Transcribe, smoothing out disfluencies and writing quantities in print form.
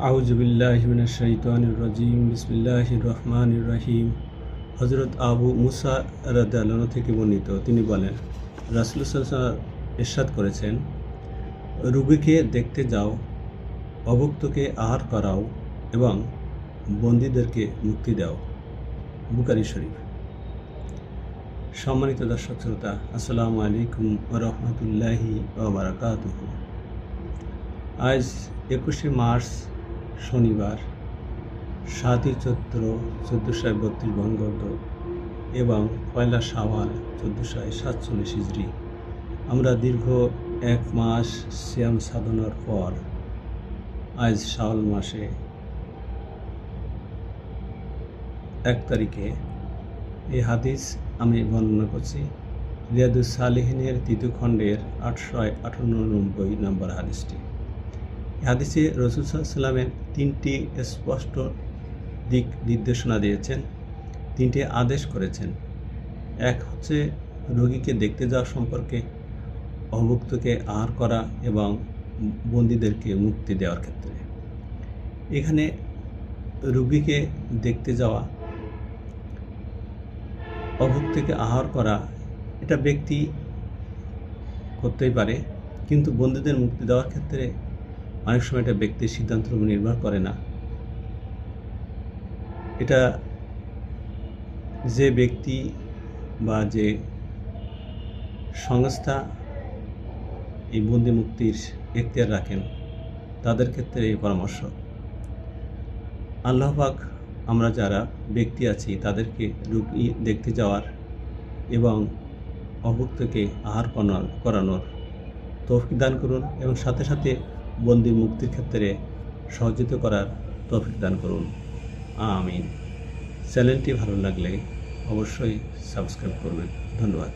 আউযুবিল্লাহি মিনাশ শাইতানির রাজিম। বিসমিল্লাহির রহমানির রহিম। হযরত আবু মুসা রাদিয়াল্লাহু আনহু থেকে বর্ণিত, তিনি বলেন, রাসূলুল্লাহ সাল্লাল্লাহু আলাইহি ওয়াসাল্লাম ইরশাদ করেছেন, রোগীকে দেখতে যাও, অভুক্তকে আহার করাও এবং বন্দীদেরকে মুক্তি দাও। বুখারী শরীফ। সম্মানিত দর্শক শ্রোতা, আসসালামু আলাইকুম ওয়া রাহমাতুল্লাহি ওয়া বারাকাতুহু। আজ 21শে মার্চ শনিবার, 7ই চৈত্র 1432 বঙ্গাব্দ এবং 1 শাওয়াল 1447 হিজরি। আমরা দীর্ঘ 1 মাস সিয়াম সাধনার পর আজ শাওয়াল মাসে 1 তারিখে এই হাদিস আমি বর্ণনা করছি। রিয়াদুস সালিহিনের 3য় খণ্ডের 898 নম্বর হাদিসটি। হাদিসে রাসূল সাল্লাল্লাহু আলাইহি ওয়াসাল্লামের 3টি স্পষ্ট দিক নির্দেশনা দিয়েছেন, 3টি আদেশ করেছেন। এক হচ্ছে রোগীকে দেখতে যাওয়া সম্পর্কে, অভুক্তকে আহার করা এবং বন্দীদেরকে মুক্তি দেওয়ার ক্ষেত্রে। এখানে রোগীকে দেখতে যাওয়া, অভুক্তকে আহার করা, এটা ব্যক্তি করতেই পারে, কিন্তু বন্দীদের মুক্তি দেওয়ার ক্ষেত্রে অনেক সময় এটা ব্যক্তির সিদ্ধান্তের উপর নির্ভর করে না। এটা যে ব্যক্তি বা যে সংস্থা এই বন্দি মুক্তির এখতিয়ার রাখেন, তাদের ক্ষেত্রে এই পরামর্শ। আল্লাহ পাক আমরা যারা ব্যক্তি আছি তাদেরকে রোগী দেখতে যাওয়ার এবং অভুক্তকে আহার করানোর তৌফিক দান করুন এবং সাথে সাথে বন্দি মুক্তির ক্ষেত্রে সহযোগিতা করার তৌফিক দান করুন। আমিন। চ্যানেলটি ভালো লাগলে অবশ্যই সাবস্ক্রাইব করবেন। ধন্যবাদ।